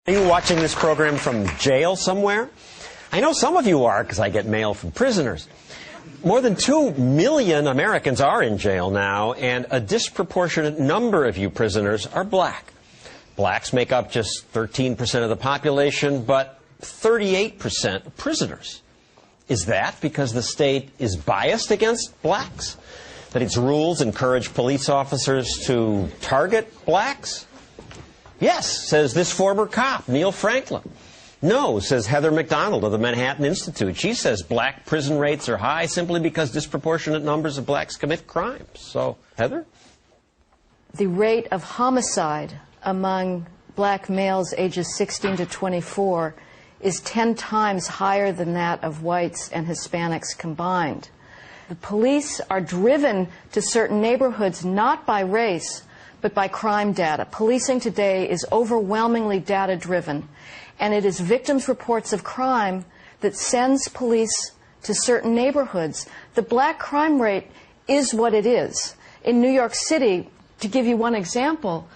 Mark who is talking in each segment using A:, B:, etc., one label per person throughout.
A: Are you watching this program from jail somewhere? I know some of you are, because I get mail from prisoners. More than 2 million Americans are in jail now, and a disproportionate number of you prisoners are black. Blacks make up just 13% of the population, but 38% of prisoners. Is that because the state is biased against blacks? That its rules encourage police officers to target blacks? Yes, says this former cop, Neil Franklin. No, says Heather McDonald of the Manhattan Institute. She says black prison rates are high simply because disproportionate numbers of blacks commit crimes. So, Heather?
B: The rate of homicide among black males ages 16 to 24 is 10 times higher than that of whites and Hispanics combined. The police are driven to certain neighborhoods not by race, but by crime data. Policing today is overwhelmingly data-driven, and it is victims' reports of crime that sends police to certain neighborhoods. The black crime rate is what it is. In New York City, to give you one example,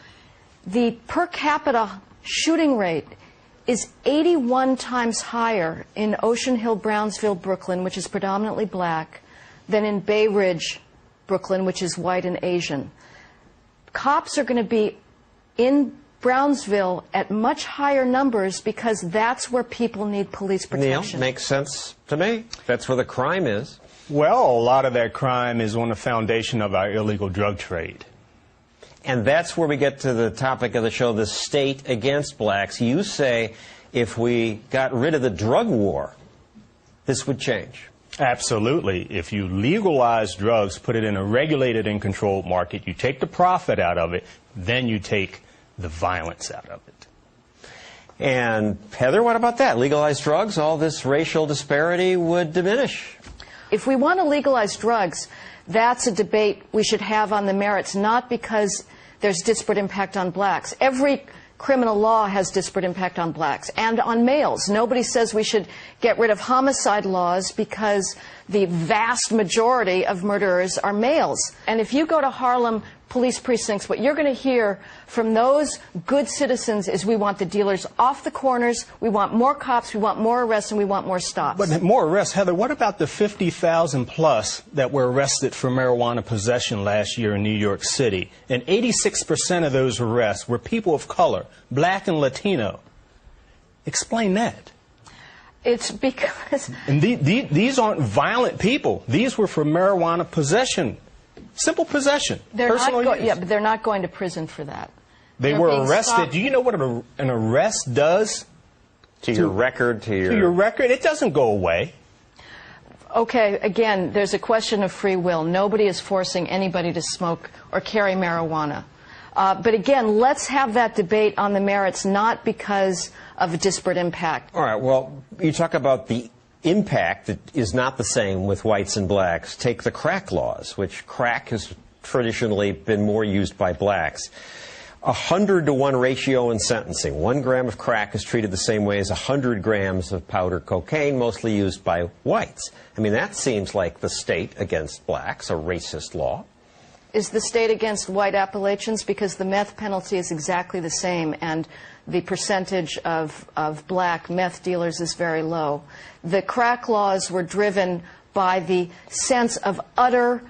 B: the per capita shooting rate is 81 times higher in Ocean Hill, Brownsville, Brooklyn, which is predominantly black, than in Bay Ridge, Brooklyn, which is white and Asian. Cops are going to be in Brownsville at much higher numbers because that's where people need police protection.
A: Neil, makes sense to me. That's where the crime is.
C: Well, a lot of that crime is on the foundation of our illegal drug trade.
A: And that's where we get to the topic of the show, the state against blacks. You say if we got rid of the drug war, this would change.
C: Absolutely. If you legalize drugs, put it in a regulated and controlled market, you take the profit out of it, then you take the violence out of it.
A: And Heather, what about that? Legalize drugs, all this racial disparity would diminish.
B: If we want to legalize drugs, that's a debate we should have on the merits, not because there's disparate impact on blacks. Every criminal law has disparate impact on blacks and on males. Nobody says we should get rid of homicide laws because the vast majority of murderers are males. And if you go to Harlem police precincts, what you're going to hear from those good citizens is we want the dealers off the corners, we want more cops, we want more arrests, and we want more stops.
C: But more arrests, Heather, what about the 50,000 plus that were arrested for marijuana possession last year in New York City? And 86% of those arrests were people of color, black and Latino. Explain that.
B: It's because...
C: And these aren't violent people. These were for marijuana possession. Simple possession.
B: Yeah, but they're not going to prison for that.
C: They were arrested. Do you know what an arrest does?
A: To your record, to your
C: record? It doesn't go away.
B: Okay, again, there's a question of free will. Nobody is forcing anybody to smoke or carry marijuana. But again, let's have that debate on the merits, not because of a disparate impact.
A: All right, well, you talk about the impact that is not the same with whites and blacks. Take the crack laws, which crack has traditionally been more used by blacks. 100-to-1 ratio in sentencing. 1 gram of crack is treated the same way as 100 grams of powder cocaine, mostly used by whites. I mean, that seems like the state against blacks, a racist law.
B: Is the state against white Appalachians? Because the meth penalty is exactly the same, and the percentage of black meth dealers is very low. The crack laws were driven by the sense of utter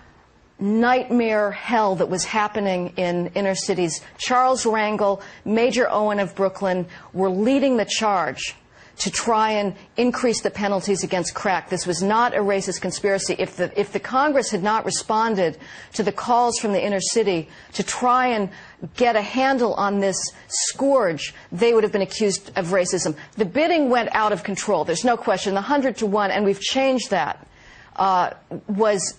B: nightmare hell that was happening in inner cities. Charles Rangel, Major Owen of Brooklyn were leading the charge to try and increase the penalties against crack. This was not a racist conspiracy. If the Congress had not responded to the calls from the inner city to try and get a handle on this scourge, they would have been accused of racism. The bidding went out of control. There's no question. The 100-to-1, and we've changed that, was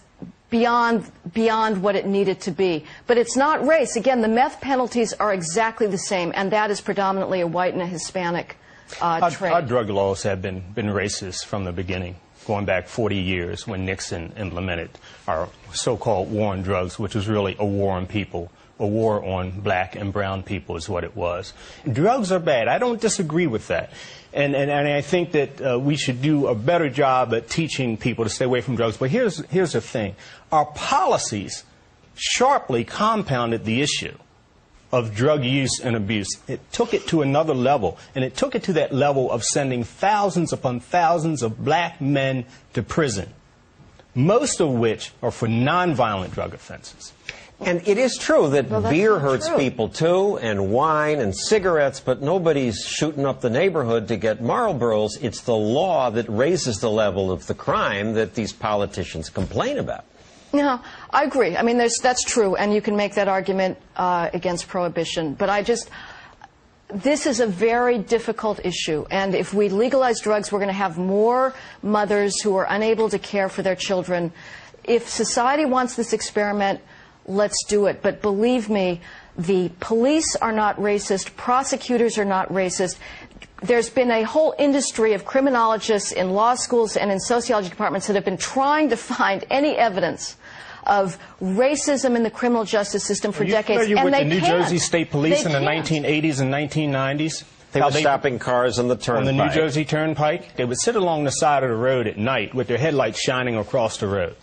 B: beyond what it needed to be. But it's not race. Again, the meth penalties are exactly the same, and that is predominantly a white and a Hispanic trade.
C: Our drug laws have been racist from the beginning, going back 40 years when Nixon implemented our so-called war on drugs, which was really a war on people. A war on black and brown people is what it was. Drugs are bad. I don't disagree with that. And I think that we should do a better job at teaching people to stay away from drugs. But here's the thing. Our policies sharply compounded the issue. of drug use and abuse. It took it to another level, and it took it to that level of sending thousands upon thousands of black men to prison, most of which are for nonviolent drug offenses.
A: And it is true that
B: Well, that's
A: beer
B: not
A: hurts
B: true.
A: people too, and wine and cigarettes, but nobody's shooting up the neighborhood to get Marlboros. It's the law that raises the level of the crime that these politicians complain about.
B: No, I agree. I mean, that's true, and you can make that argument against prohibition. But this is a very difficult issue, and if we legalize drugs, we're going to have more mothers who are unable to care for their children. If society wants this experiment, let's do it. But believe me, the police are not racist, prosecutors are not racist. There's been a whole industry of criminologists in law schools and in sociology departments that have been trying to find any evidence of racism in the criminal justice system for decades.
C: Are you familiar
B: and
C: with the New Jersey State Police in the
B: can't.
C: 1980s and 1990s?
A: They were stopping cars on the turnpike.
C: On the New Jersey Turnpike. They would sit along the side of the road at night with their headlights shining across the road.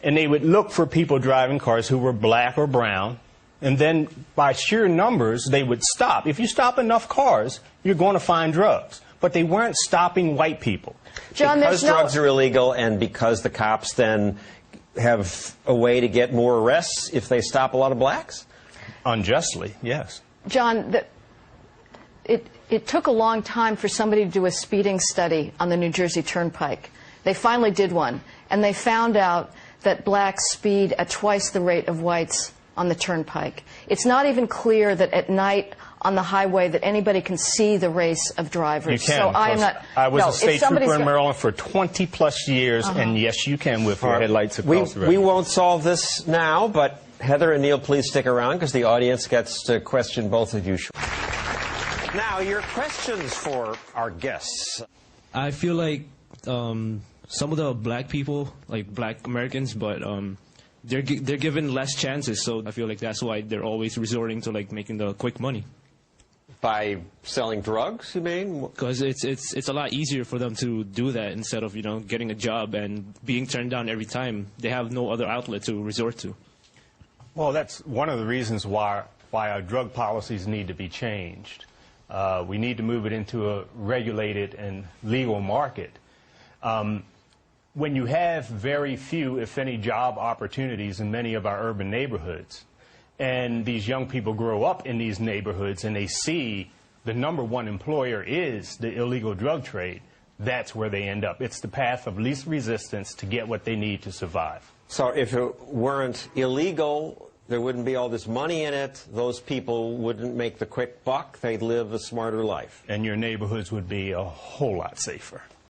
C: And they would look for people driving cars who were black or brown, and then by sheer numbers, they would stop. If you stop enough cars, you're going to find drugs. But they weren't stopping white people.
B: John,
A: because
B: there's
A: drugs are illegal, and because the cops then have a way to get more arrests if they stop a lot of blacks?
C: Unjustly, yes.
B: John, it took a long time for somebody to do a speeding study on the New Jersey Turnpike. They finally did one, and they found out that blacks speed at twice the rate of whites on the Turnpike. It's not even clear that at night on the highway that anybody can see the race of drivers.
C: You can.
B: So I am not.
C: I was
B: no,
C: a state
B: if somebody's
C: trooper in
B: got-
C: Maryland for 20-plus years, and yes, you can with your headlights across the road.
A: We won't solve this now, but Heather and Neil, please stick around because the audience gets to question both of you. Now, your questions for our guests.
D: I feel like some of the black people, like black Americans, but they're given less chances. So I feel like that's why they're always resorting to like making the quick money.
A: By selling drugs, you mean?
D: Because it's a lot easier for them to do that instead of getting a job and being turned down every time. They have no other outlet to resort to.
C: Well, that's one of the reasons why our drug policies need to be changed. We need to move it into a regulated and legal market. When you have very few, if any, job opportunities in many of our urban neighborhoods, and these young people grow up in these neighborhoods and they see the #1 employer is the illegal drug trade, that's where they end up. It's the path of least resistance to get what they need to survive.
A: So if it weren't illegal, there wouldn't be all this money in it. Those people wouldn't make the quick buck. They'd live a smarter life.
C: And your neighborhoods would be a whole lot safer.